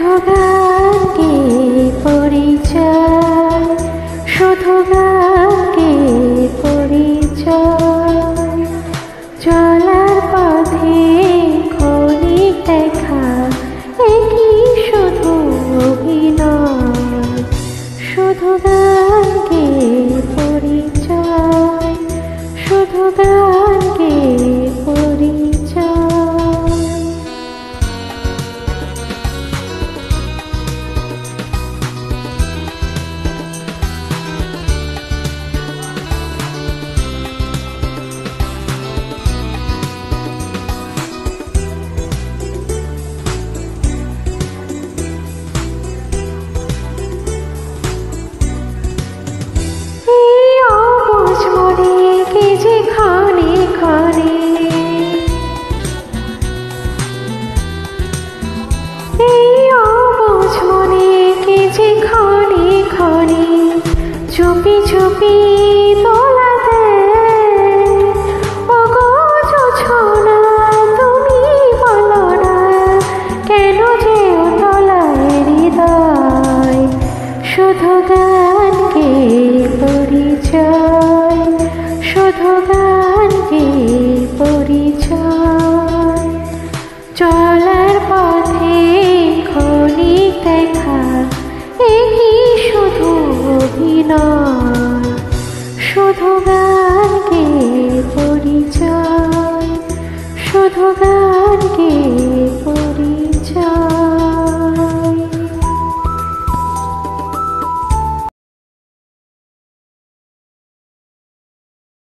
শুধু গানকে পরিচয়, শুধু গানকে পরিচয়। চলার পথে ক্ষণিক দেখা, একই শুধু অভিনয়। শুধু গানকে পরিচয়, শুধু গানকে পরিচয়। চুপি চুপি তোলা দেয়, ওগো জোছনা তুমি বলো না, কেন যে তোলায় হৃদয়। শুধু গানকে পরিচয়, শুধু গানকে পরিচয়। চলার পথে ক্ষণিক দেখা, এই শুধু অভিনয়। শুধু গানকে পরিচয়, শুধু গান